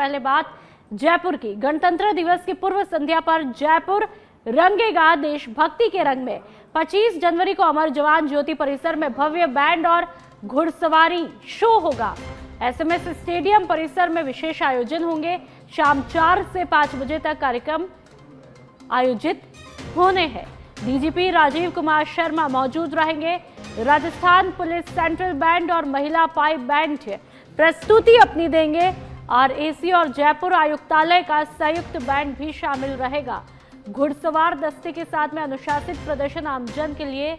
पहले बात जयपुर की। गणतंत्र दिवस की पूर्व संध्या पर जयपुर रंगेगा देशभक्ति के रंग में। 25 जनवरी को अमर जवान ज्योति परिसर में भव्य बैंड और घुड़सवारी शो होगा। एसएमएस स्टेडियम परिसर में विशेष आयोजन होंगे। शाम 4 से 5 बजे तक कार्यक्रम आयोजित होने हैं। डीजीपी राजीव कुमार शर्मा मौजूद रहेंगे। राजस्थान पुलिस सेंट्रल बैंड और महिला पाइप बैंड प्रस्तुति अपनी देंगे और एसी और जयपुर आयुक्तालय का संयुक्त बैंड भी शामिल रहेगा। घुड़सवार दस्ते के साथ में अनुशासित प्रदर्शन आमजन के लिए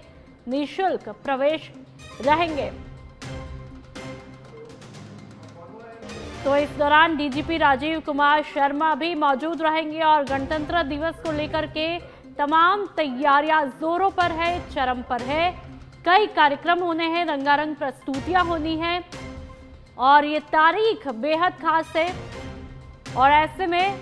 निःशुल्क प्रवेश रहेंगे। तो इस दौरान डीजीपी राजीव कुमार शर्मा भी मौजूद रहेंगे और गणतंत्र दिवस को लेकर के तमाम तैयारियां जोरों पर है, चरम पर है। कई कार्यक्रम होने हैं, रंगारंग प्रस्तुतियां होनी हैं और ये तारीख बेहद खास है। और ऐसे में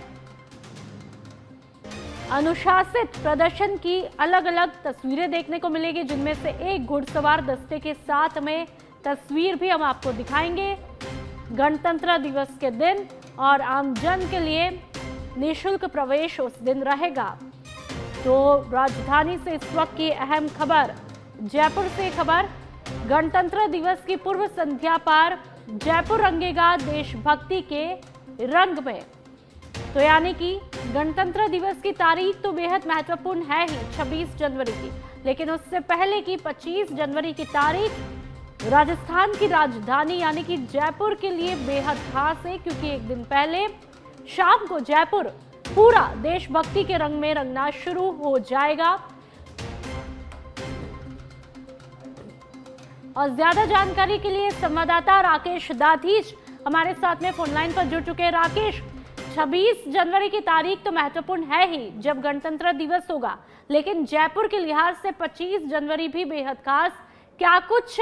अनुशासित प्रदर्शन की अलग अलग तस्वीरें देखने को मिलेगी, जिनमें से एक घुड़सवार दस्ते के साथ में तस्वीर भी हम आपको दिखाएंगे। गणतंत्र दिवस के दिन और आमजन के लिए निःशुल्क प्रवेश उस दिन रहेगा। तो राजधानी से इस वक्त की अहम खबर, जयपुर से खबर, गणतंत्र दिवस की पूर्व संध्या पर जयपुर रंगेगा देशभक्ति के रंग में। तो यानी कि गणतंत्र दिवस की तारीख तो बेहद महत्वपूर्ण है ही, 26 जनवरी की, लेकिन उससे पहले की 25 जनवरी की तारीख राजस्थान की राजधानी यानी कि जयपुर के लिए बेहद खास है, क्योंकि एक दिन पहले शाम को जयपुर पूरा देशभक्ति के रंग में रंगना शुरू हो जाएगा। और ज्यादा जानकारी के लिए संवाददाता राकेश दाधीच हमारे साथ में फोन लाइन पर जुड़ चुके हैं। राकेश, 26 जनवरी की तारीख तो महत्वपूर्ण है ही जब गणतंत्र दिवस होगा, लेकिन जयपुर के लिहाज से 25 जनवरी भी बेहद खास। क्या कुछ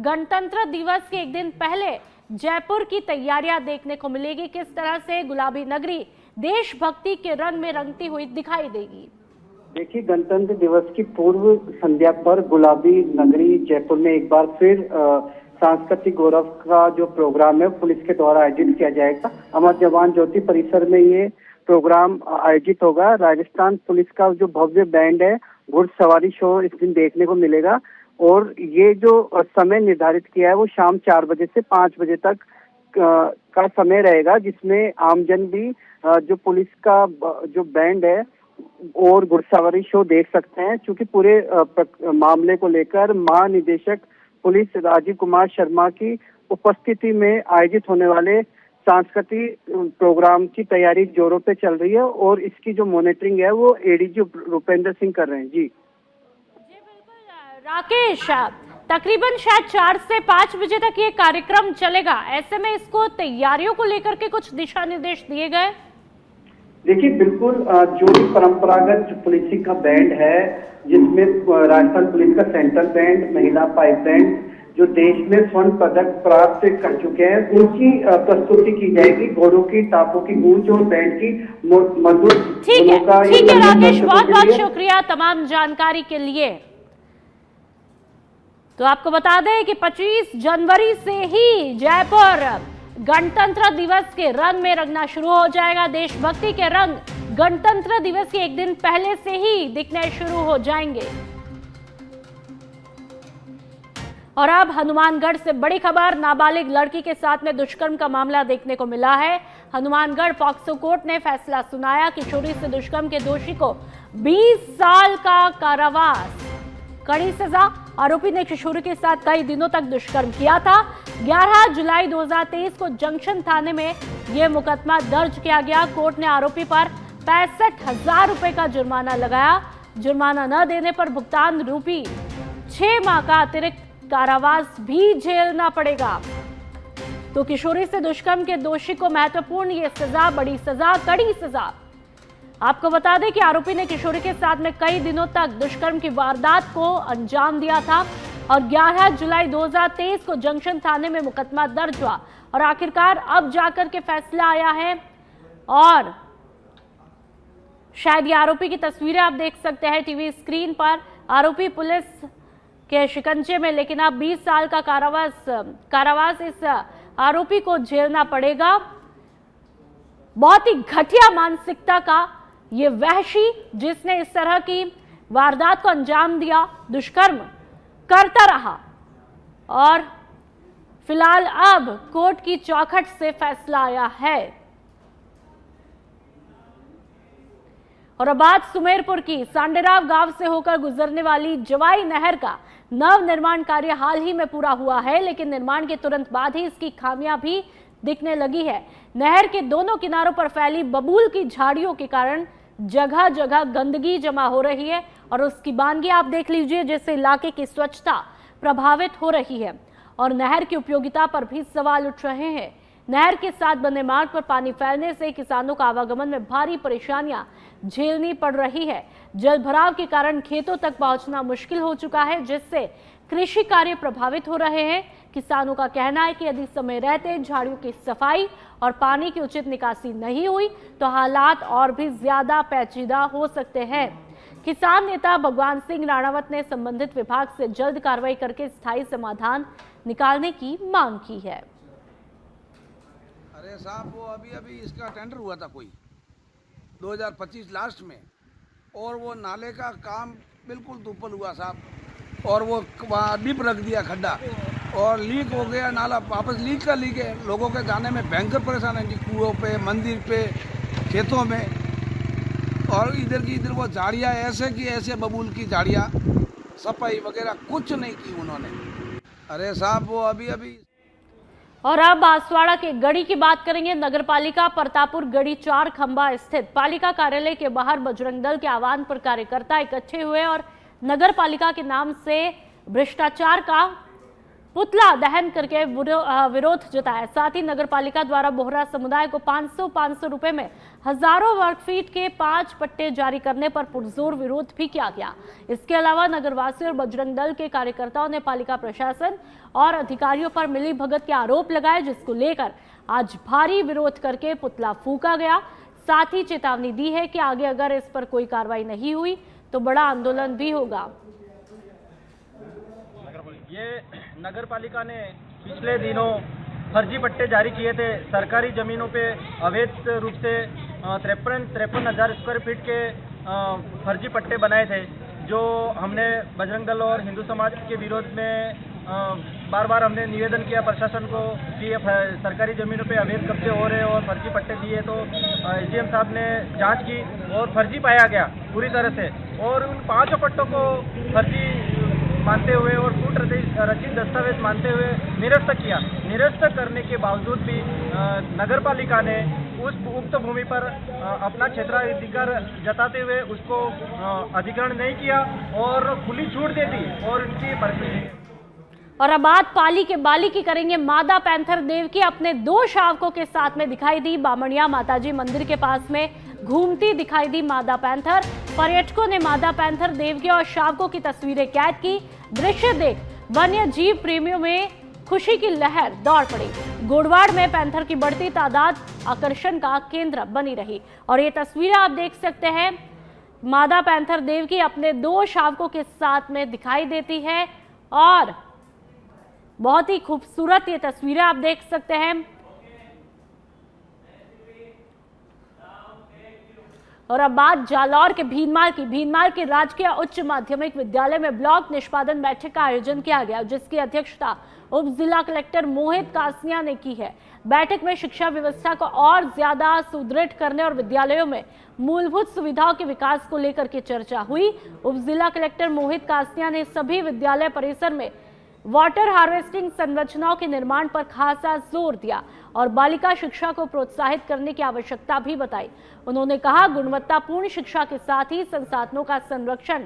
गणतंत्र दिवस के एक दिन पहले जयपुर की तैयारियां देखने को मिलेगी? किस तरह से गुलाबी नगरी देशभक्ति के रंग में रंगती हुई दिखाई देगी? देखिए, गणतंत्र दिवस की पूर्व संध्या पर गुलाबी नगरी जयपुर में एक बार फिर सांस्कृतिक गौरव का जो प्रोग्राम है पुलिस के द्वारा आयोजित किया जाएगा। अमर जवान ज्योति परिसर में ये प्रोग्राम आयोजित होगा। राजस्थान पुलिस का जो भव्य बैंड है, घुड़सवारी शो इस दिन देखने को मिलेगा और ये जो समय निर्धारित किया है वो शाम 4 बजे से 5 बजे तक का समय रहेगा, जिसमें आमजन भी जो पुलिस का जो बैंड है और घुड़सवारी शो देख सकते हैं। क्योंकि पूरे मामले को लेकर महानिदेशक पुलिस राजीव कुमार शर्मा की उपस्थिति में आयोजित होने वाले सांस्कृतिक प्रोग्राम की तैयारी जोरों पे चल रही है और इसकी जो मॉनिटरिंग है वो एडीजी रुपेंद्र सिंह कर रहे हैं। जी बिल्कुल राकेश, तकरीबन शायद 4 से 5 बजे तक ये कार्यक्रम चलेगा। ऐसे में इसको तैयारियों को लेकर के कुछ दिशा निर्देश दिए गए? देखिए, बिल्कुल जो भी परंपरागत पुलिसिंग का बैंड है, जिसमें राजस्थान पुलिस का सेंट्रल बैंड, महिला पाइप बैंड जो देश में स्वर्ण पदक प्राप्त कर चुके हैं, उनकी प्रस्तुति की जाएगी। घोड़ों की टापों की गूंज और बैंड की मधुर। ठीक है राकेश, बहुत बहुत शुक्रिया तमाम जानकारी के लिए। तो आपको बता दें कि 25 जनवरी से ही जयपुर गणतंत्र दिवस के रंग में रंगना शुरू हो जाएगा। देशभक्ति के रंग गणतंत्र दिवस के एक दिन पहले से ही दिखने शुरू हो जाएंगे। और अब हनुमानगढ़ से बड़ी खबर, नाबालिग लड़की के साथ में दुष्कर्म का मामला देखने को मिला है। हनुमानगढ़ पॉक्सो कोर्ट ने फैसला सुनाया। किशोरी से दुष्कर्म के दोषी को 20 साल का कारावास, कड़ी सजा। आरोपी ने किशोरी के साथ कई दिनों तक दुष्कर्म किया था। 11 जुलाई 2023 को जंक्शन थाने में यह मुकदमा दर्ज किया गया। कोर्ट ने आरोपी पर 65,000 रुपए का जुर्माना लगाया। जुर्माना न देने पर भुगतान रूपी 6 माह का अतिरिक्त कारावास भी झेलना पड़ेगा। तो किशोरी से दुष्कर्म के दोषी को महत्वपूर्ण ये सजा, बड़ी सजा, कड़ी सजा। आपको बता दें कि आरोपी ने किशोरी के साथ में कई दिनों तक दुष्कर्म की वारदात को अंजाम दिया था और 11 जुलाई 2023 को जंक्शन थाने में मुकदमा दर्ज हुआ और आखिरकार अब जाकर के फैसला आया है। और शायद ये आरोपी की तस्वीरें आप देख सकते हैं टीवी स्क्रीन पर। आरोपी पुलिस के शिकंजे में, लेकिन अब 20 साल का कारावास इस आरोपी को झेलना पड़ेगा। बहुत ही घटिया मानसिकता का ये वहशी जिसने इस तरह की वारदात को अंजाम दिया, दुष्कर्म करता रहा और फिलहाल अब कोर्ट की चौखट से फैसला आया है। और अब बात सुमेरपुर की। सांडेराव गांव से होकर गुजरने वाली जवाई नहर का नव निर्माण कार्य हाल ही में पूरा हुआ है, लेकिन निर्माण के तुरंत बाद ही इसकी खामियां भी दिखने लगी है। नहर के दोनों किनारों पर फैली बबूल की झाड़ियों के कारण जगह जगह गंदगी जमा हो रही है और उसकी बानगी आप देख लीजिए, जिससे इलाके की स्वच्छता प्रभावित हो रही है और नहर की उपयोगिता पर भी सवाल उठ रहे हैं। नहर के साथ बने मार्ग पर पानी फैलने से किसानों का आवागमन में भारी परेशानियां झेलनी पड़ रही है। जल भराव के कारण खेतों तक पहुंचना मुश्किल हो चुका है, जिससे कृषि कार्य प्रभावित हो रहे हैं। किसानों का कहना है कि यदि समय रहते झाड़ियों की सफाई और पानी की उचित निकासी नहीं हुई तो हालात और भी ज्यादा पेचीदा हो सकते हैं। किसान नेता भगवान सिंह राणावत ने संबंधित विभाग से जल्द कार्रवाई करके स्थायी समाधान निकालने की मांग की है। अरे साहब, वो अभी इसका टेंडर हुआ था कोई 2025 लास्ट में, और वो नाले का काम बिल्कुल दुपल हुआ साहब, और वो वहाँ डिप रख दिया खड्डा और लीक हो गया नाला, वापस लीक का लीक है। लोगों के जाने में भयंकर परेशान है जी, कुओं पे, मंदिर पे, खेतों में, और इधर की इधर वो झाड़ियाँ ऐसे की ऐसे बबूल की झाड़ियाँ, सफाई वगैरह कुछ नहीं की उन्होंने। अरे साहब, वो अभी और अब बांसवाड़ा के गढ़ी की बात करेंगे। नगरपालिका परतापुर गढ़ी 4 खंबा स्थित पालिका कार्यालय के बाहर बजरंग दल के आह्वान पर कार्यकर्ता इकट्ठे हुए और नगरपालिका के नाम से भ्रष्टाचार का पुतला दहन करके विरोध जताया। साथ ही नगरपालिका द्वारा बोहरा समुदाय को 500 रुपए में हजारों वर्ग फीट के 5 पट्टे जारी करने पर पुरजोर विरोध भी किया गया। इसके अलावा नगरवासी और बजरंग दल के कार्यकर्ताओं ने पालिका प्रशासन और अधिकारियों पर मिली भगत के आरोप लगाए, जिसको लेकर आज भारी विरोध करके पुतला फूंका गया। साथ ही चेतावनी दी है कि आगे अगर इस पर कोई कार्रवाई नहीं हुई तो बड़ा आंदोलन भी होगा। ये नगर पालिका ने पिछले दिनों फर्जी पट्टे जारी किए थे। सरकारी जमीनों पे अवैध रूप से 53,000 स्क्वायर फीट के फर्जी पट्टे बनाए थे, जो हमने बजरंग दल और हिंदू समाज के विरोध में बार बार हमने निवेदन किया प्रशासन को कि ये सरकारी ज़मीनों पे अवैध कब्जे हो रहे और फर्जी पट्टे दिए। तो एसडीएम साहब ने जांच की और फर्जी पाया गया पूरी तरह से, और उन 5 पट्टों को फर्जी मानते हुए और कूट रचित दस्तावेज मानते हुए निरस्त किया। निरस्त करने के बावजूद भी नगर पालिका ने उस उक्त भूमि पर अपना क्षेत्राधिकार जताते हुए उसको अधिग्रहण नहीं किया और खुली छूट दे दी और उनकी परिस्थिति। और अब बात पाली के बाली की करेंगे। मादा पैंथर देव की अपने 2 शावकों के साथ में दिखाई दी। बामणिया माताजी मंदिर के पास में घूमती दिखाई दी मादा पैंथर। पर्यटकों ने मादा पैंथर देव के और शावकों की तस्वीरें कैद की। दृश्य देख वन्य जीव प्रेमियों में खुशी की लहर दौड़ पड़ी। गोडवाड़ में पैंथर की बढ़ती तादाद आकर्षण का केंद्र बनी रही और ये तस्वीरें आप देख सकते हैं। मादा पैंथर देव की अपने 2 शावकों के साथ में दिखाई देती है और बहुत ही खूबसूरत ये तस्वीरें आप देख सकते हैं। और अब बात जालौर के भीनमार के राजकीय उच्च माध्यमिक विद्यालय में ब्लॉक निष्पादन बैठक का आयोजन किया गया, जिसकी अध्यक्षता उप जिला कलेक्टर मोहित कासनिया ने की है। बैठक में शिक्षा व्यवस्था को और ज्यादा सुदृढ़ करने और विद्यालयों में मूलभूत सुविधाओं के विकास को लेकर के चर्चा हुई। उप जिला कलेक्टर मोहित कासनिया ने सभी विद्यालय परिसर में वाटर हार्वेस्टिंग संरचनाओं के निर्माण पर खासा जोर दिया और बालिका शिक्षा को प्रोत्साहित करने की आवश्यकता भी बताई। उन्होंने कहा, गुणवत्तापूर्ण शिक्षा के साथ ही संसाधनों का संरक्षण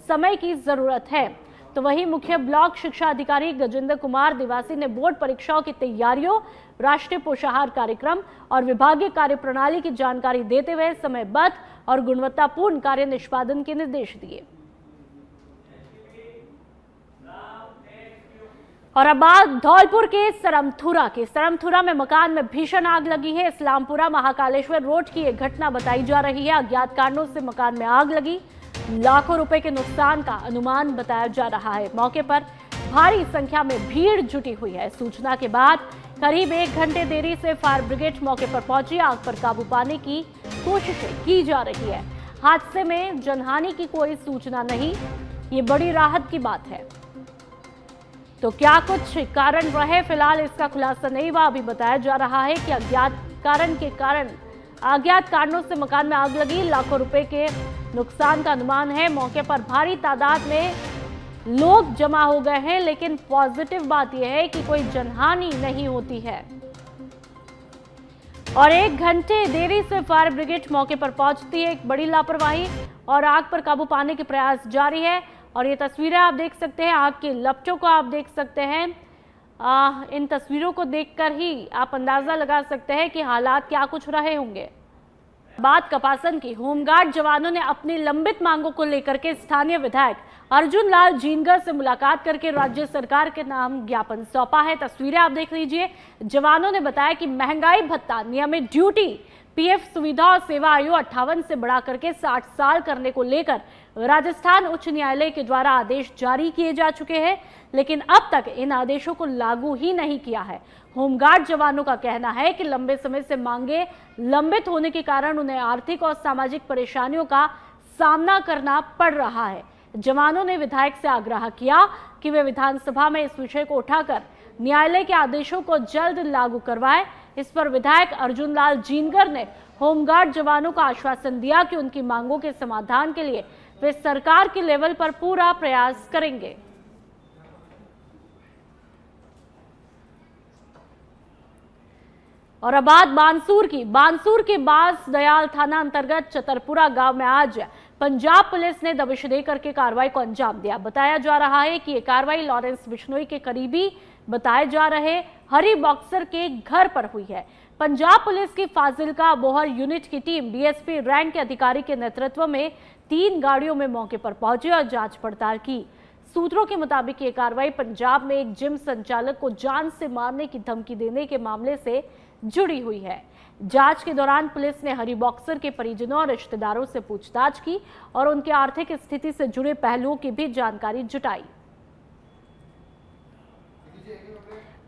समय की जरूरत है। तो वहीं मुख्य ब्लॉक शिक्षा अधिकारी गजेंद्र कुमार दिवासी ने बोर्ड परीक्षाओं की तैयारियों, राष्ट्रीय पोषाहार कार्यक्रम और विभागीय कार्यप्रणाली की जानकारी देते हुए समयबद्ध और गुणवत्तापूर्ण कार्य निष्पादन के निर्देश दिए। और अब बात धौलपुर के सरमथुरा में मकान में भीषण आग लगी है। इस्लामपुरा महाकालेश्वर रोड की एक घटना बताई जा रही है। अज्ञात कारणों से मकान में आग लगी, लाखों रुपए के नुकसान का अनुमान बताया जा रहा है। मौके पर भारी संख्या में भीड़ जुटी हुई है। सूचना के बाद करीब 1 घंटे देरी से फायर ब्रिगेड मौके पर पहुंची। आग पर काबू पाने की कोशिशें की जा रही है। हादसे में जनहानि की कोई सूचना नहीं, ये बड़ी राहत की बात है। तो क्या कुछ कारण रहे, फिलहाल इसका खुलासा नहीं हुआ। अभी बताया जा रहा है कि अज्ञात कारणों से मकान में आग लगी। लाखों रुपए के नुकसान का अनुमान है। मौके पर भारी तादाद में लोग जमा हो गए हैं, लेकिन पॉजिटिव बात यह है कि कोई जनहानि नहीं होती है। और 1 घंटे देरी से फायर ब्रिगेड मौके पर पहुंचती है, एक बड़ी लापरवाही, और आग पर काबू पाने के प्रयास जारी है। और ये तस्वीरें आप देख सकते हैं, आग के लपटों को आप देख सकते हैं। इन तस्वीरों को देखकर ही आप अंदाजा लगा सकते हैं कि हालात क्या कुछ रहे होंगे। बात कपासन की, होमगार्ड जवानों ने अपनी लंबित मांगों को लेकर के स्थानीय विधायक अर्जुन लाल जीनगर से मुलाकात करके राज्य सरकार के नाम ज्ञापन सौंपा है। तस्वीरें आप देख लीजिए। जवानों ने बताया कि महंगाई भत्ता, नियमित ड्यूटी, पीएफ सुविधा और सेवा आयु 58 से बढ़ा करके 60 साल करने को लेकर राजस्थान उच्च न्यायालय के द्वारा आदेश जारी किए जा चुके हैं, लेकिन अब तक इन आदेशों को लागू ही नहीं किया है। होमगार्ड जवानों का कहना है कि लंबे समय से मांगे लंबित होने के कारण उन्हें आर्थिक और सामाजिक परेशानियों का सामना करना पड़ रहा है। जवानों ने विधायक से आग्रह किया कि वे विधानसभा में इस विषय को उठाकर न्यायालय के आदेशों को जल्द लागू करवाएं। इस पर विधायक अर्जुन लाल जीनगर ने होमगार्ड जवानों को आश्वासन दिया कि उनकी मांगों के समाधान के लिए वे सरकार के लेवल पर पूरा प्रयास करेंगे। और अब बात बानसूर के बांस दयाल थाना अंतर्गत चतरपुरा गांव में आज पंजाब पुलिस ने दबिश देकर के कार्रवाई को अंजाम दिया। बताया जा रहा है कि यह कार्रवाई लॉरेंस बिश्नोई के करीबी बताए जा रहे हरी बॉक्सर के घर पर हुई है। पंजाब पुलिस की फाजिल्का बोहर यूनिट की टीम डीएसपी रैंक के अधिकारी के नेतृत्व में 3 गाड़ियों में मौके पर पहुंची और जांच पड़ताल की। सूत्रों के मुताबिक ये कार्रवाई पंजाब में एक जिम संचालक को जान से मारने की धमकी देने के मामले से जुड़ी हुई है। जांच के दौरान पुलिस ने हरी बॉक्सर के परिजनों और रिश्तेदारों से पूछताछ की और उनकी आर्थिक स्थिति से जुड़े पहलुओं की भी जानकारी जुटाई।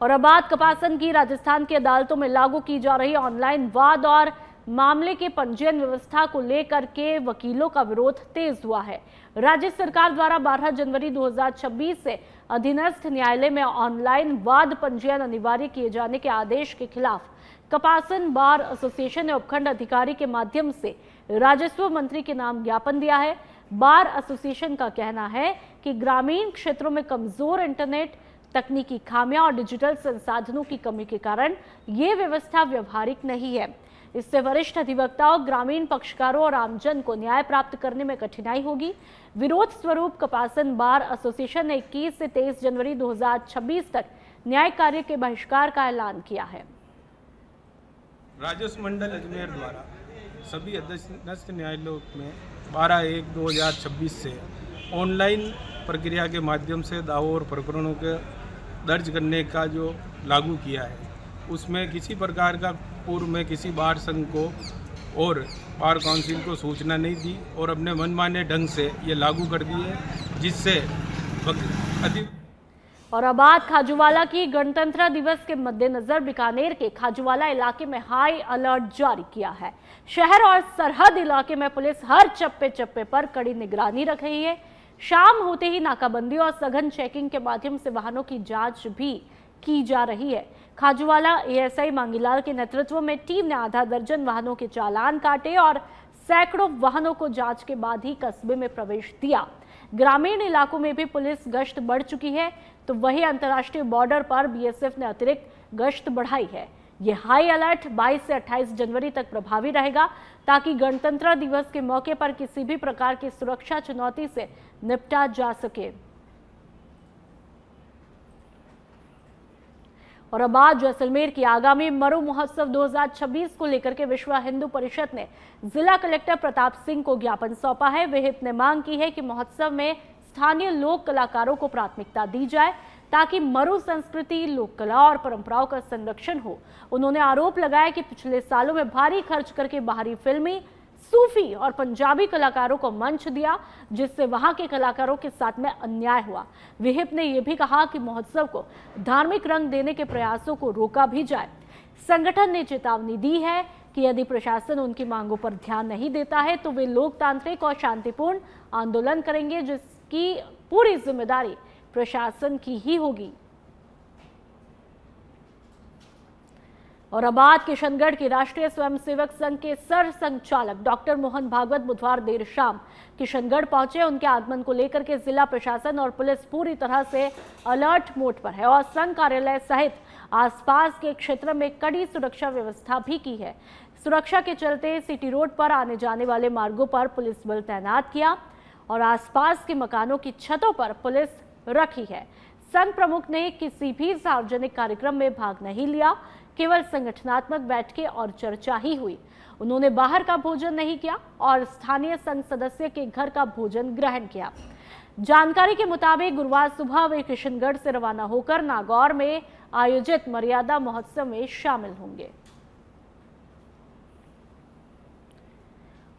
और अब बात कपासन की, राजस्थान की अदालतों में लागू की जा रही ऑनलाइन वाद और मामले के पंजीयन व्यवस्था को लेकर के वकीलों का विरोध तेज हुआ है। राज्य सरकार द्वारा 12 जनवरी 2026 से अधीनस्थ न्यायालय में ऑनलाइन वाद पंजीयन अनिवार्य किए जाने के आदेश के खिलाफ कपासन बार एसोसिएशन ने उपखंड अधिकारी के माध्यम से राजस्व मंत्री के नाम ज्ञापन दिया है। बार एसोसिएशन का कहना है कि ग्रामीण क्षेत्रों में कमजोर इंटरनेट, तकनीकी खामियां और डिजिटल संसाधनों की कमी के कारण ये व्यवस्था व्यवहारिक नहीं है। इससे वरिष्ठ अधिवक्ताओं, ग्रामीण पक्षकारों और आमजन को न्याय प्राप्त करने में कठिनाई होगी। विरोध स्वरूप कपासन बार एसोसिएशन ने 21 से 23 जनवरी 2026 तक न्याय कार्य के बहिष्कार का ऐलान किया है। राजस्व मंडल अजमेर द्वारा सभी अधीनस्थ न्यायालयों में 12/1/2026 से ऑनलाइन प्रक्रिया के माध्यम से दावों और प्रकरणों के दर्ज करने का जो लागू किया है, उसमें किसी प्रकार का पूर्व में किसी बार संघ को और बार काउंसिल को सूचना नहीं दी और अपने मनमाने ढंग से ये लागू कर दी है, जिससे और अब बात खाजूवाला की, गणतंत्र दिवस के मद्देनजर बीकानेर के खाजूवाला इलाके में हाई अलर्ट जारी किया है। शहर और सरहद इलाके में पुलिस हर चप्पे चप्पे पर कड़ी निगरानी रख रही है। शाम होते ही नाकाबंदी और सघन चेकिंग के माध्यम से वाहनों की जांच भी की जा रही है। खाजूवाला एएसआई मांगीलाल के नेतृत्व में टीम ने आधा दर्जन वाहनों के चालान काटे और सैकड़ों वाहनों को जांच के बाद ही कस्बे में प्रवेश दिया। ग्रामीण इलाकों में भी पुलिस गश्त बढ़ चुकी है, तो वहीं अंतर्राष्ट्रीय बॉर्डर पर बीएसएफ ने अतिरिक्त गश्त बढ़ाई है। ये हाई अलर्ट 22 से 28 जनवरी तक प्रभावी रहेगा, ताकि गणतंत्र दिवस के मौके पर किसी भी प्रकार की सुरक्षा चुनौती से निपटा जा सके। और अब आज जैसलमेर की आगामी मरु महोत्सव 2026 को लेकर के विश्व हिंदू परिषद ने जिला कलेक्टर प्रताप सिंह को ज्ञापन सौंपा है। विहित ने मांग की है कि महोत्सव में स्थानीय लोक कलाकारों को प्राथमिकता दी जाए, ताकि मरु संस्कृति, लोक कला और परंपराओं का संरक्षण हो। उन्होंने आरोप लगाया कि पिछले सालों में भारी खर्च करके बाहरी फिल्मी, सूफी और पंजाबी कलाकारों को मंच दिया, जिससे वहां के कलाकारों के साथ में अन्याय हुआ। विहिप ने यह भी कहा कि महोत्सव को धार्मिक रंग देने के प्रयासों को रोका भी जाए। संगठन ने चेतावनी दी है कि यदि प्रशासन उनकी मांगों पर ध्यान नहीं देता है तो वे लोकतांत्रिक और शांतिपूर्ण आंदोलन करेंगे, जिसकी पूरी जिम्मेदारी प्रशासन की ही होगी। और आबाद किशनगढ़ के राष्ट्रीय स्वयंसेवक संघ के सर संचालक डॉक्टर मोहन भागवत बुधवार देर शाम किशनगढ़ पहुंचे। उनके आगमन को लेकर के जिला प्रशासन और पुलिस पूरी तरह से अलर्ट मोड पर है और संघ कार्यालय सहित आसपास के क्षेत्र में कड़ी सुरक्षा व्यवस्था भी की है। सुरक्षा के चलते सिटी रोड पर आने जाने वाले मार्गों पर पुलिस बल तैनात किया और आसपास के मकानों की छतों पर पुलिस रखी है। संघ प्रमुख ने किसी भी सार्वजनिक कार्यक्रम में भाग नहीं लिया, केवल संगठनात्मक बैठकें और चर्चा ही हुई। उन्होंने बाहर का भोजन नहीं किया और स्थानीय संघ सदस्य के घर का भोजन ग्रहण किया। जानकारी के मुताबिक गुरुवार सुबह वे किशनगढ़ से रवाना होकर नागौर में आयोजित मर्यादा महोत्सव में शामिल होंगे।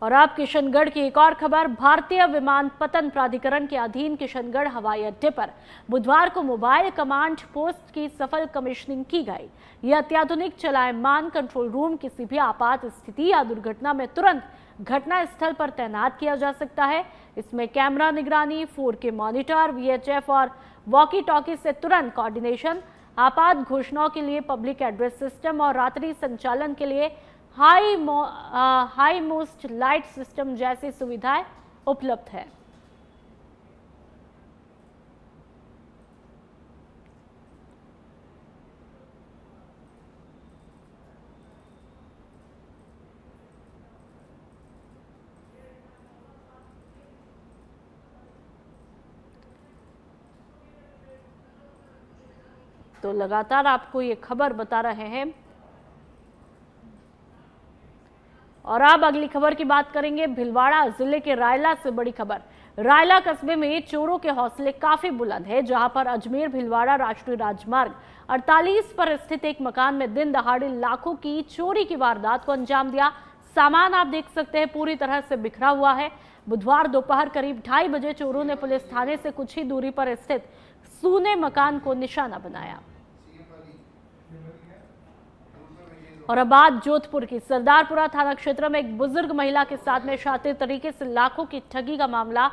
और अब किशनगढ़ की एक और खबर। भारतीय विमानपत्तन प्राधिकरण के अधीन किशनगढ़ हवाई अड्डे पर बुधवार को मोबाइल कमांड पोस्ट की सफल कमीशनिंग की गई। यह अत्याधुनिक चलायमान कंट्रोल रूम किसी भी आपात स्थिति या दुर्घटना में तुरंत घटना स्थल पर तैनात किया जा सकता है। इसमें कैमरा निगरानी, 4K मॉनिटर, VHF और वॉकी टॉकी से तुरंत कोऑर्डिनेशन, आपात घोषणाओं के लिए पब्लिक एड्रेस सिस्टम और रात्रि संचालन के लिए हाई मोस्ट लाइट सिस्टम जैसी सुविधाएं उपलब्ध है। तो लगातार आपको ये खबर बता रहे हैं। और अब अगली खबर की बात करेंगे। भिलवाड़ा जिले के रायला से बड़ी खबर। रायला कस्बे में चोरों के हौसले काफी बुलंद है, जहां पर अजमेर भिलवाड़ा राष्ट्रीय राजमार्ग 48 पर स्थित एक मकान में दिन दहाड़े लाखों की चोरी की वारदात को अंजाम दिया। सामान आप देख सकते हैं पूरी तरह से बिखरा हुआ है। बुधवार दोपहर करीब 2:30 बजे चोरों ने पुलिस थाने से कुछ ही दूरी पर स्थित सूने मकान को निशाना बनाया। और अब बात जोधपुर की। सरदारपुरा थाना क्षेत्र में एक बुजुर्ग महिला के साथ में शातिर तरीके से लाखों की ठगी का मामला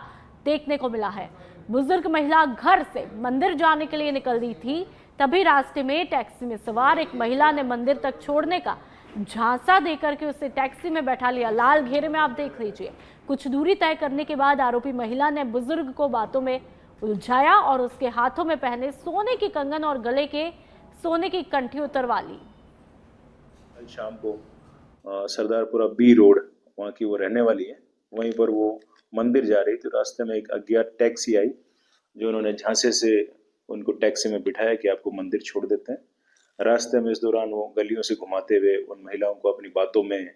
देखने को मिला है। बुजुर्ग महिला घर से मंदिर जाने के लिए निकल रही थी, तभी रास्ते में टैक्सी में सवार एक महिला ने मंदिर तक छोड़ने का झांसा देकर के उसे टैक्सी में बैठा लिया। लाल घेरे में आप देख लीजिए। कुछ दूरी तय करने के बाद आरोपी महिला ने बुजुर्ग को बातों में उलझाया और उसके हाथों में पहने सोने की कंगन और गले के सोने की कंठी उतरवा ली। कल शाम को सरदारपुरा बी रोड, वहाँ की वो रहने वाली है, वहीं पर वो मंदिर जा रही थी। रास्ते में एक अज्ञात टैक्सी आई, जो उन्होंने झांसे से उनको टैक्सी में बिठाया कि आपको मंदिर छोड़ देते हैं। रास्ते में इस दौरान वो गलियों से घुमाते हुए उन महिलाओं को अपनी बातों में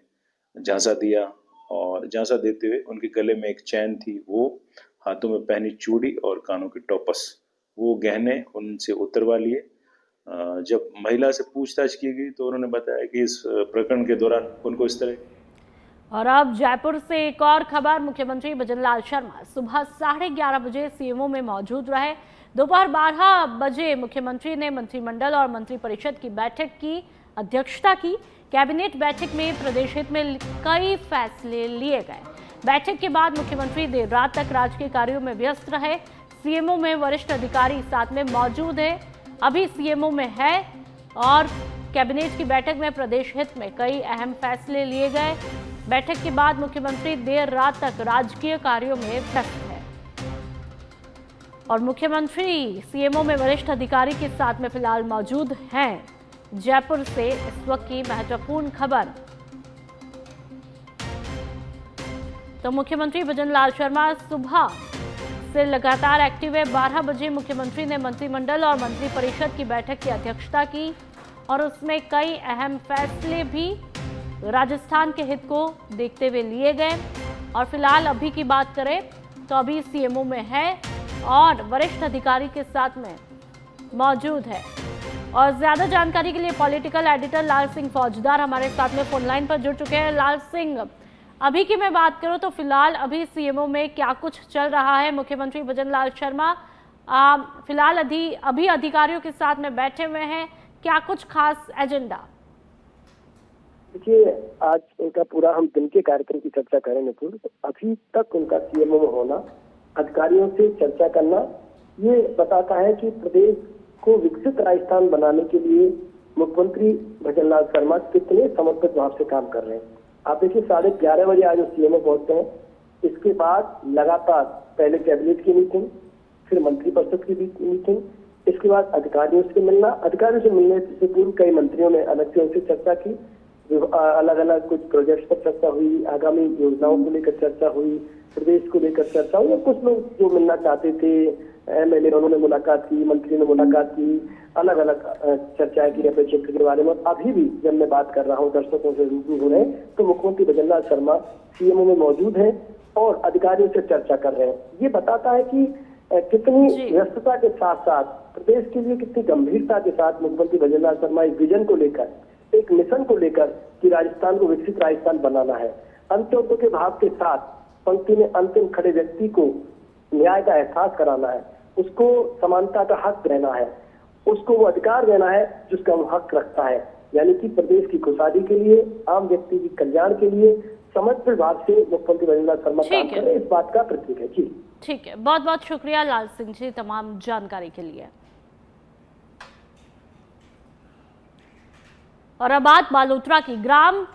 झांसा दिया और झांसा देते हुए उनके गले में एक चैन थी, वो हाथों में पहनी चूड़ी और कानों की टोपस, वो गहने उनसे उतरवा लिए। जब महिला से पूछताछ की गई तो उन्होंने बताया कि इस प्रकरण के दौरान उनको इस तरह। और अब जयपुर से एक और खबर। मुख्यमंत्री भजनलाल शर्मा सुबह 11:30 बजे सीएमओ में मौजूद रहे। दोपहर 12 बजे मुख्यमंत्री ने मंत्रिमंडल और मंत्रिपरिषद की बैठक की अध्यक्षता की। कैबिनेट बैठक में प्रदेश हित में कई फैसले लिए गए। बैठक के बाद मुख्यमंत्री देर रात तक राजकीय कार्यों में व्यस्त रहे। सीएमओ में वरिष्ठ अधिकारी साथ में मौजूद है, अभी सीएमओ में है और कैबिनेट की बैठक में प्रदेश हित में कई अहम फैसले लिए गए। बैठक के बाद मुख्यमंत्री देर रात तक राजकीय कार्यों में व्यस्त है और मुख्यमंत्री सीएमओ में वरिष्ठ अधिकारी के साथ में फिलहाल मौजूद हैं। जयपुर से इस वक्त की महत्वपूर्ण खबर। तो मुख्यमंत्री भजनलाल शर्मा सुबह से लगातार एक्टिव है। 12 बजे मुख्यमंत्री ने मंत्रिमंडल और मंत्रिपरिषद की बैठक की अध्यक्षता की और उसमें कई अहम फैसले भी राजस्थान के हित को देखते हुए लिए गए। और फिलहाल अभी की बात करें तो अभी सीएमओ में है और वरिष्ठ अधिकारी के साथ में मौजूद है। और ज्यादा जानकारी के लिए पॉलिटिकल एडिटर लाल सिंह फौजदार हमारे साथ में फोन लाइन पर जुड़ चुके हैं। लाल सिंह, अभी की मैं बात करूं तो फिलहाल अभी सीएमओ में क्या कुछ चल रहा है? मुख्यमंत्री भजनलाल शर्मा फिलहाल अभी अधिकारियों के साथ में बैठे हुए हैं, क्या कुछ खास एजेंडा? देखिए, आज उनका पूरा हम दिन के कार्यक्रम की चर्चा करें नकुल, तो अभी तक उनका सीएमओ में होना, अधिकारियों से चर्चा करना, ये बताता है कि प्रदेश को विकसित राजस्थान बनाने के लिए मुख्यमंत्री भजनलाल शर्मा कितने समर्पित भाव से काम कर रहे हैं। आप देखिए, 11:30 बजे आज सीएमओ पहुंचते हैं। इसके बाद लगातार पहले कैबिनेट की मीटिंग, फिर मंत्रिपरिषद की मीटिंग, इसके बाद अधिकारियों से मिलना। अधिकारियों से मिलने से पूर्व कई मंत्रियों ने अलग से उनसे चर्चा की, अलग अलग कुछ प्रोजेक्ट्स पर चर्चा हुई, आगामी योजनाओं को लेकर चर्चा हुई, प्रदेश को लेकर चर्चा हुई। और कुछ लोग जो मिलना चाहते थे, एमएलए, उन्होंने मुलाकात की, मंत्री ने मुलाकात की, अलग अलग चर्चाएं की अपने क्षेत्र के बारे में। अभी भी जब मैं बात कर रहा हूँ, दर्शकों से रूबरू हो रहे हैं, तो मुख्यमंत्री भजनलाल शर्मा सीएमओ में मौजूद हैं और अधिकारियों से चर्चा कर रहे हैं। ये बताता है कि कितनी व्यस्तता के साथ साथ प्रदेश के लिए कितनी गंभीरता के साथ मुख्यमंत्री भजनलाल शर्मा एक विजन को लेकर, एक मिशन को लेकर कि राजस्थान को विकसित राजस्थान बनाना है। अंत्योदय के भाव के साथ पंक्ति में अंतिम खड़े व्यक्ति को न्याय का एहसास कराना है, उसको समानता का हक देना है, उसको वो अधिकार देना है जिसका वो हक रखता है। यानी कि प्रदेश की खुशहाली के लिए, आम व्यक्ति की कल्याण के लिए समर्पित भाव से मुख्यमंत्री भजनलाल शर्मा काम कर रहे हैं, इस बात का प्रतीक है। जी ठीक है, बहुत बहुत शुक्रिया लाल सिंह जी तमाम जानकारी के लिए। और अब बात बालोतरा की। ग्राम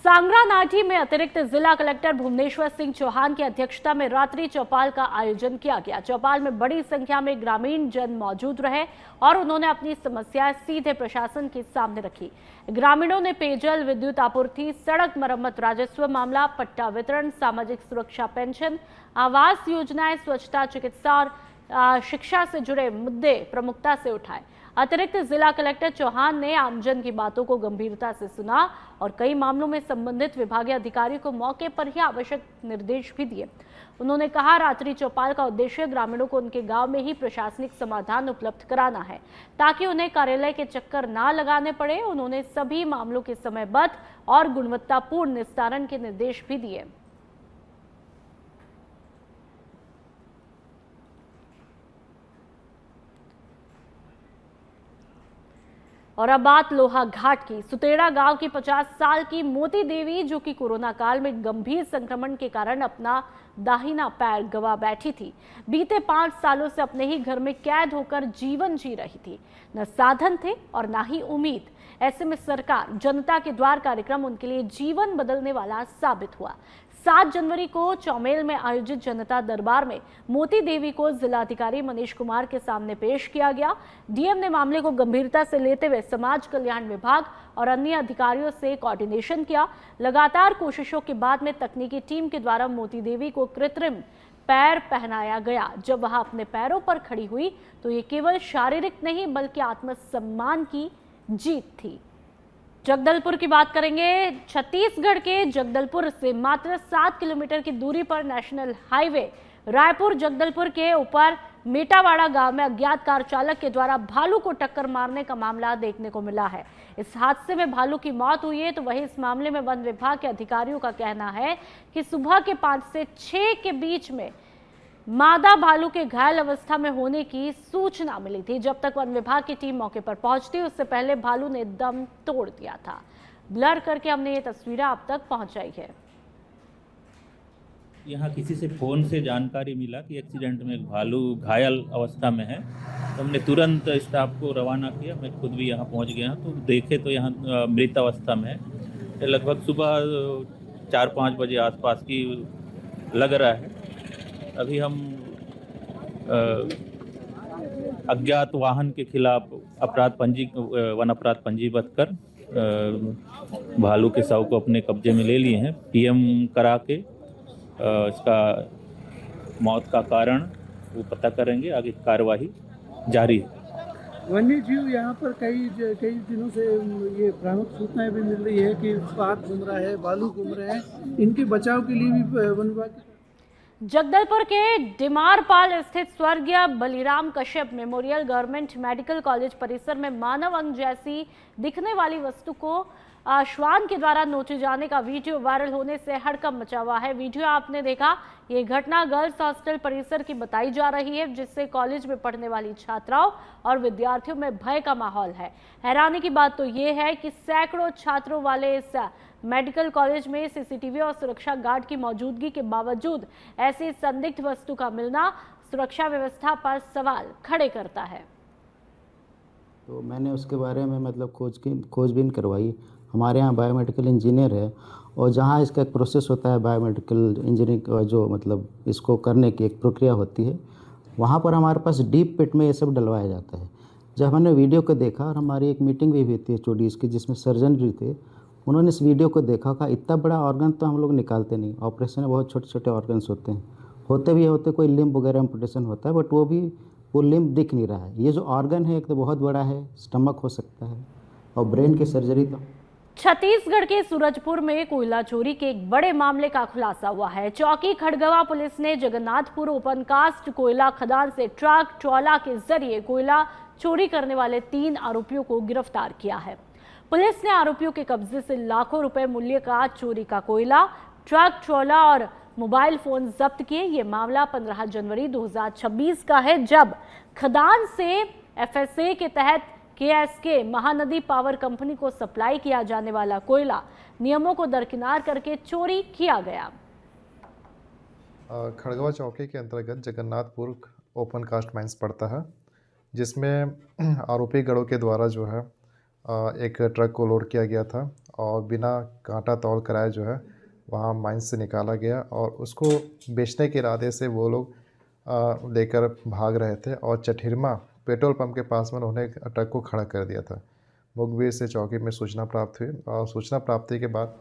सांगरानाठी में अतिरिक्त जिला कलेक्टर भुवनेश्वर सिंह चौहान की अध्यक्षता में रात्रि चौपाल का आयोजन किया गया। चौपाल में बड़ी संख्या में ग्रामीण जन मौजूद रहे और उन्होंने अपनी समस्याएं सीधे प्रशासन के सामने रखी। ग्रामीणों ने पेयजल, विद्युत आपूर्ति, सड़क मरम्मत, राजस्व मामला, पट्टा वितरण, सामाजिक सुरक्षा पेंशन, आवास योजनाएं, स्वच्छता, चिकित्सा और शिक्षा से जुड़े मुद्दे प्रमुखता से उठाए। अतिरिक्त जिला कलेक्टर चौहान ने आमजन की बातों को गंभीरता से सुना और कई मामलों में संबंधित विभागीय अधिकारियों को मौके पर ही आवश्यक निर्देश भी दिए। उन्होंने कहा, रात्रि चौपाल का उद्देश्य ग्रामीणों को उनके गांव में ही प्रशासनिक समाधान उपलब्ध कराना है ताकि उन्हें कार्यालय के चक्कर ना लगाने पड़े। उन्होंने सभी मामलों के समयबद्ध और गुणवत्तापूर्ण निस्तारण के निर्देश भी दिए। और अब बात लोहा घाट की। सुतेड़ा गांव की 50 साल की मोती देवी, जो कि कोरोना काल में गंभीर संक्रमण के कारण अपना दाहिना पैर गंवा बैठी थी, बीते 5 सालों से अपने ही घर में कैद होकर जीवन जी रही थी। न साधन थे और न ही उम्मीद। ऐसे में सरकार जनता के द्वार कार्यक्रम उनके लिए जीवन बदलने वाला साबित हुआ। 7 जनवरी को चौमेल में आयोजित जनता दरबार में मोती देवी को जिलाधिकारी मनीष कुमार के सामने पेश किया गया। डीएम ने मामले को गंभीरता से लेते हुए समाज कल्याण विभाग और अन्य अधिकारियों से कोऑर्डिनेशन किया। लगातार कोशिशों के बाद में तकनीकी टीम के द्वारा मोती देवी को कृत्रिम पैर पहनाया गया। जब वह अपने पैरों पर खड़ी हुई तो ये केवल शारीरिक नहीं बल्कि आत्मसम्मान की जीत थी। जगदलपुर की बात करेंगे। छत्तीसगढ़ के जगदलपुर से मात्र 7 किलोमीटर की दूरी पर नेशनल हाईवे रायपुर जगदलपुर के ऊपर मेटावाड़ा गांव में अज्ञात कार चालक के द्वारा भालू को टक्कर मारने का मामला देखने को मिला है। इस हादसे में भालू की मौत हुई है, तो वहीं इस मामले में वन विभाग के अधिकारियों का कहना है कि सुबह के 5 से 6 के बीच में मादा भालू के घायल अवस्था में होने की सूचना मिली थी। जब तक वन विभाग की टीम मौके पर पहुंचती उससे पहले भालू ने दम तोड़ दिया था। ब्लर करके हमने ये तस्वीरें आप तक पहुंचाई है। यहाँ किसी से फ़ोन से जानकारी मिला कि एक्सीडेंट में एक भालू घायल अवस्था में है, तो हमने तुरंत स्टाफ को रवाना किया। मैं खुद भी यहाँ पहुँच गया तो देखे तो यहाँ मृत अवस्था में है। लगभग सुबह 4-5 बजे आसपास की लग रहा है। अभी हम अज्ञात वाहन के खिलाफ वन अपराध पंजीबद्ध कर भालू के शव को अपने कब्जे में ले लिए हैं। पीएम करा के इसका मौत का कारण वो पता करेंगे, आगे कार्रवाई जारी है। वन्य जीव यहाँ पर कई दिनों से ये भ्रामक सूचनाएं भी मिल रही है कि बाघ घूम रहा है, भालू घूम रहे हैं। इनके बचाव के लिए भी वन विभाग जगदलपुर के डिमारपाल स्थित स्वर्गीय Baliram Kashyap memorial government medical college परिसर में मानव अंग जैसी दिखने वाली वस्तु को श्वान के द्वारा नोचे जाने का वीडियो वायरल होने से हड़कंप मचा हुआ है। वीडियो आपने देखा, ये घटना गर्ल्स हॉस्टल परिसर की बताई जा रही है, जिससे कॉलेज में पढ़ने वाली छात्राओं और विद्यार्थियों में भय का माहौल है। हैरानी की बात तो ये है कि सैकड़ों छात्रों वाले इस मेडिकल कॉलेज में सीसीटीवी और सुरक्षा गार्ड की मौजूदगी के बावजूद ऐसी संदिग्ध वस्तु का मिलना सुरक्षा व्यवस्था पर सवाल खड़े करता है। तो मैंने उसके बारे में मतलब खोजबीन करवाई। हमारे यहाँ बायोमेडिकल इंजीनियर है और जहाँ इसका एक प्रोसेस होता है बायोमेडिकल इंजीनियरिंग का, जो मतलब इसको करने की एक प्रक्रिया होती है, वहाँ पर हमारे पास डीप पिट में ये सब डलवाया जाता है। जब हमने वीडियो को देखा और हमारी एक मीटिंग भी हुई थी HODs की, जिसमें सर्जन भी थे, उन्होंने इस वीडियो को देखा, कहा इतना बड़ा ऑर्गन तो हम लोग निकालते नहीं, ऑपरेशन में बहुत छोटे छोटे ऑर्गन्स होते हैं, होते कोई लिम्ब वगैरह एम्पुटेशन होता है, बट वो लिम्ब दिख नहीं रहा है। ये जो ऑर्गन है एक तो बहुत बड़ा है, स्टमक हो सकता है, और ब्रेन की सर्जरी तो। छत्तीसगढ़ के सूरजपुर में कोयला चोरी के एक बड़े मामले का खुलासा हुआ है। चौकी खड़गवा पुलिस ने जगन्नाथपुर ओपन कास्ट कोयला खदान से ट्रक ट्रॉला के जरिए कोयला चोरी करने वाले 3 आरोपियों को गिरफ्तार किया है। पुलिस ने आरोपियों के कब्जे से लाखों रुपए मूल्य का चोरी का कोयला, ट्रक ट्रॉला और मोबाइल फोन जब्त किए। ये मामला 15 जनवरी 2026 का है, जब खदान से FSA के तहत KSK महानदी पावर कंपनी को सप्लाई किया जाने वाला कोयला नियमों को दरकिनार करके चोरी किया गया। खड़गवा चौकी के अंतर्गत जगन्नाथपुर ओपन कास्ट माइंस पड़ता है, जिसमें आरोपी गढ़ों के द्वारा जो है एक ट्रक को लोड किया गया था और बिना कांटा तौल कराए जो है वहाँ माइंस से निकाला गया और उसको बेचने के इरादे से वो लोग लेकर भाग रहे थे और चठिरमा पेट्रोल पंप के पास में उन्होंने ट्रक को खड़ा कर दिया था। मुखबिर से चौकी में सूचना प्राप्त हुई और सूचना प्राप्ति के बाद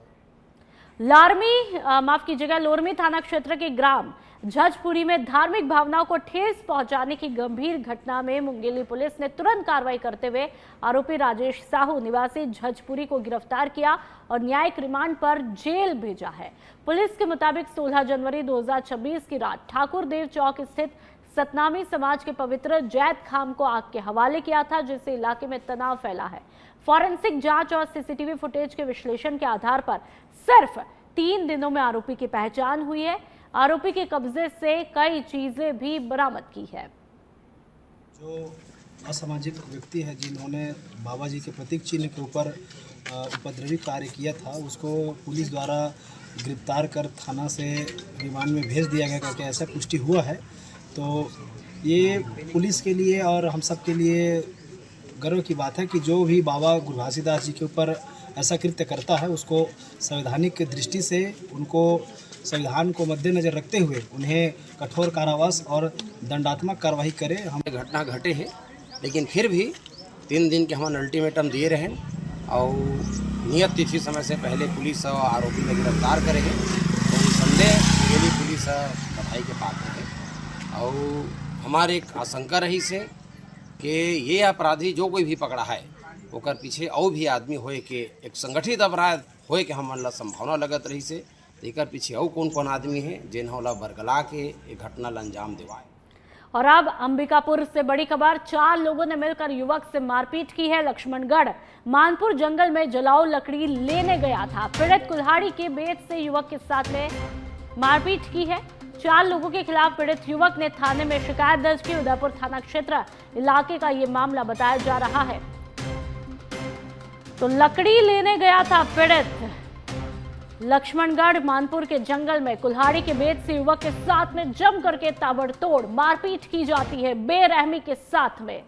लोरमी थाना क्षेत्र के ग्राम झजपुरी में धार्मिक भावनाओं को ठेस पहुंचाने की गंभीर घटना में मुंगेली पुलिस ने तुरंत कार्रवाई करते हुए आरोपी राजेश साहू निवासी झजपुरी को गिरफ्तार किया और न्यायिक रिमांड पर जेल भेजा है। पुलिस के मुताबिक 16 जनवरी 2026 की रात ठाकुर देव चौक स्थित सतनामी समाज के पवित्र जैत खाम को आग के हवाले किया था, जिससे इलाके में तनाव फैला है। फॉरेंसिक जांच और सीसीटीवी फुटेज के विश्लेषण के आधार पर सिर्फ 3 दिनों में आरोपी की पहचान हुई है। आरोपी के कब्जे से कई चीजें भी बरामद की है। जो असामाजिक व्यक्ति है जिन्होंने बाबा जी के प्रतीक चिन्ह के ऊपर उपद्रवी कार्य किया था, उसको पुलिस द्वारा गिरफ्तार कर थाना से रिमांड में भेज दिया गया, क्योंकि ऐसा पुष्टि हुआ है। तो ये पुलिस के लिए और हम सब के लिए गर्व की बात है कि जो भी बाबा गुरु घासीदास जी के ऊपर ऐसा कृत्य करता है, उसको संवैधानिक दृष्टि से उनको संविधान को मद्देनजर रखते हुए उन्हें कठोर कारावास और दंडात्मक कार्रवाई करे। हम घटना घटे हैं, लेकिन फिर भी 3 दिन के हम अल्टीमेटम दिए रहे और नियत तिथि समय से पहले पुलिस और आरोपी को गिरफ्तार करेंगे। तो संदेह मुंगेली पुलिस बधाई के पात्र है और हमारे एक आशंका रही से कि ये अपराधी जो कोई भी पकड़ा है ओकर पीछे और भी आदमी होए के एक संगठित अपराध होए के हमन ला संभावना लगत रही से एकर पीछे और कौन आदमी है जिन्होंने बरगला के एक घटना ला अंजाम दिवाए। और अब अंबिकापुर से बड़ी खबर, 4 लोगों ने मिलकर युवक से मारपीट की है। लक्ष्मणगढ़ मानपुर जंगल में जलाऊ लकड़ी लेने गया था। पीड़ित कुल्हाड़ी के बेच से युवक के साथ में मारपीट की है। 4 लोगों के खिलाफ पीड़ित युवक ने थाने में शिकायत दर्ज की। उदयपुर थाना क्षेत्र इलाके का ये मामला बताया जा रहा है। तो लकड़ी लेने गया था पीड़ित। लक्ष्मणगढ़ मानपुर के जंगल में कुल्हाड़ी के बेच से युवक के साथ में जम करके ताबड़तोड़ मारपीट की जाती है बेरहमी के साथ में।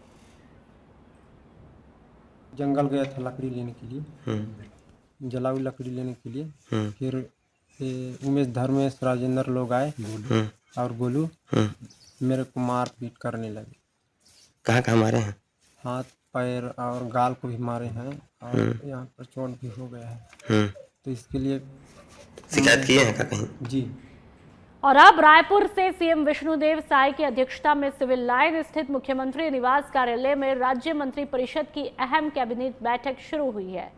जंगल गया था लकड़ी लेने के लिए, जलाऊ लकड़ी लेने के लिए। फिर उमेश धर्मेश राजेंद्र लोग आए और गोलू मेरे को मार पीट करने लगे। कहाँ मारे हैं? हाथ पैर और गाल को भी मारे हैं और यहाँ पर चोट भी हो गया है। तो इसके लिए शिकायत किए हैं कहीं? जी। और अब रायपुर से सीएम विष्णुदेव साय की अध्यक्षता में सिविल लाइन स्थित मुख्यमंत्री निवास कार्यालय में राज्य मंत्री परिषद की अहम कैबिनेट बैठक शुरू हुई है।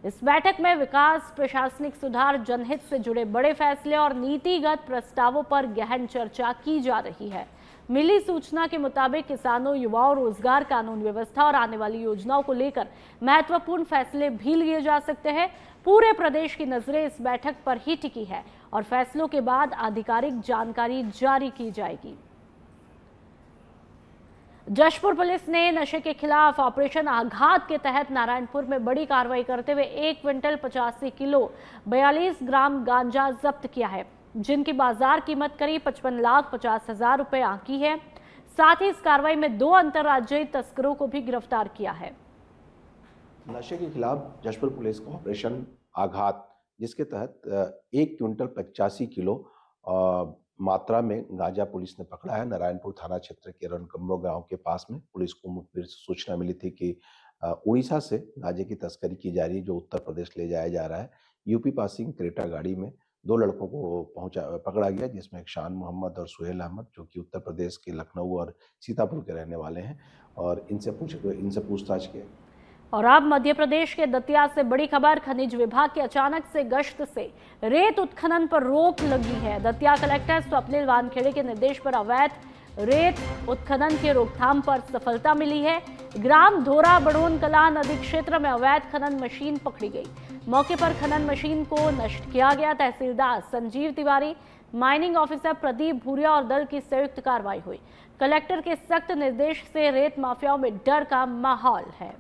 इस बैठक में विकास, प्रशासनिक सुधार, जनहित से जुड़े बड़े फैसले और नीतिगत प्रस्तावों पर गहन चर्चा की जा रही है। मिली सूचना के मुताबिक किसानों, युवाओं, रोजगार, कानून व्यवस्था और आने वाली योजनाओं को लेकर महत्वपूर्ण फैसले भी लिए जा सकते हैं। पूरे प्रदेश की नजरें इस बैठक पर ही टिकी है और फैसलों के बाद आधिकारिक जानकारी जारी की जाएगी। जशपुर पुलिस ने नशे के खिलाफ ऑपरेशन आघात के तहत नारायणपुर में बड़ी कार्रवाई करते हुए 1 क्विंटल 85 किलो 42 ग्राम गांजा जब्त किया है, जिनकी बाजार कीमत करीब 55,50,000 रुपए आंकी है। साथ ही इस कार्रवाई में 2 अंतर्राज्यीय तस्करों को भी गिरफ्तार किया है। नशे के खिलाफ जशपुर पुलिस का ऑपरेशन आघात, जिसके तहत 1 क्विंटल 85 किलो मात्रा में गांजा पुलिस ने पकड़ा है। नारायणपुर थाना क्षेत्र के रणकम्बो गांव के पास में पुलिस को मुखबिर सूचना मिली थी कि उड़ीसा से गांजे की तस्करी की जा रही है, जो उत्तर प्रदेश ले जाया जा रहा है। यूपी पासिंग क्रेटा गाड़ी में 2 लड़कों को पकड़ा गया, जिसमें एक शान मोहम्मद और सुहेल अहमद, जो कि उत्तर प्रदेश के लखनऊ और सीतापुर के रहने वाले हैं, और इनसे पूछताछ की। और अब मध्य प्रदेश के दतिया से बड़ी खबर। खनिज विभाग की अचानक से गश्त से रेत उत्खनन पर रोक लगी है। दतिया कलेक्टर स्वप्निल वानखेड़े के निर्देश पर अवैध रेत उत्खनन के रोकथाम पर सफलता मिली है। ग्राम धोरा बड़ोन कला नदी क्षेत्र में अवैध खनन मशीन पकड़ी गई। मौके पर खनन मशीन को नष्ट किया गया। तहसीलदार संजीव तिवारी, माइनिंग ऑफिसर प्रदीप भूरिया और दल की संयुक्त कार्रवाई हुई। कलेक्टर के सख्त निर्देश से रेत माफियाओं में डर का माहौल है।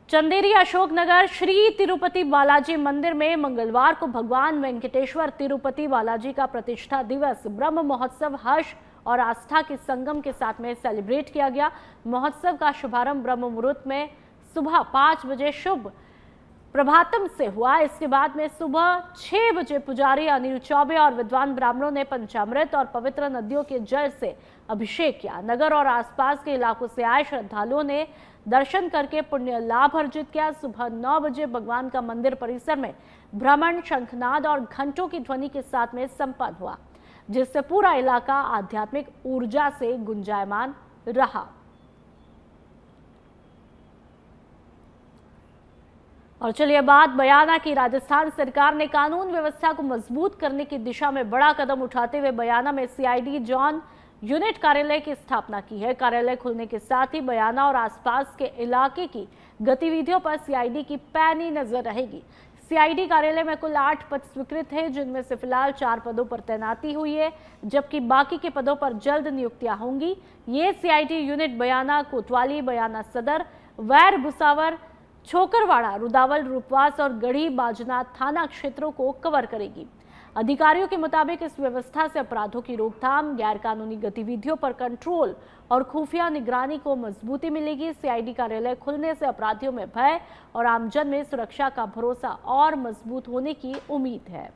चंदेरी अशोकनगर श्री तिरुपति बालाजी मंदिर में मंगलवार को भगवान वेंकटेश्वर तिरुपति बालाजी का प्रतिष्ठा दिवस ब्रह्म महोत्सव हर्ष और आस्था के संगम के साथ में सेलिब्रेट किया गया। महोत्सव का शुभारंभ ब्रह्म मुहूर्त में सुबह 5 बजे शुभ प्रभातम से हुआ। इसके बाद में सुबह 6 बजे पुजारी अनिल चौबे और विद्वान ब्राह्मणों ने पंचामृत और पवित्र नदियों के जल से अभिषेक किया। नगर और आसपास के इलाकों से आए श्रद्धालुओं ने दर्शन करके पुण्य लाभ अर्जित किया। सुबह 9 बजे भगवान का मंदिर परिसर में भ्रमण, शंखनाद और घंटों की ध्वनि के साथ में संपन्न हुआ, जिससे पूरा इलाका आध्यात्मिक ऊर्जा से गुंजायमान रहा। और चलिए बात बयाना की। राजस्थान सरकार ने कानून व्यवस्था को मजबूत करने की दिशा में बड़ा कदम उठाते हुए बयाना में सीआईडी जोन यूनिट कार्यालय की स्थापना की है। कार्यालय खुलने के साथ ही बयाना और आसपास के इलाके की गतिविधियों पर सीआईडी की पैनी नजर रहेगी। सीआईडी कार्यालय में कुल 8 पद स्वीकृत है, जिनमें से फिलहाल 4 पदों पर तैनाती हुई है, जबकि बाकी के पदों पर जल्द नियुक्तियां होंगी। ये सीआईडी यूनिट बयाना, कोतवाली, बयाना सदर, वैर भुसावर, छोकरवाड़ा, रुदावल, रूपवास और गढ़ी बाजनाथ थाना क्षेत्रों को कवर करेगी। अधिकारियों के मुताबिक इस व्यवस्था से अपराधों की रोकथाम, गैरकानूनी गतिविधियों पर कंट्रोल और खुफिया निगरानी को मजबूती मिलेगी। सीआईडी कार्यालय खुलने से अपराधियों में भय और आमजन में सुरक्षा का भरोसा और मजबूत होने की उम्मीद है।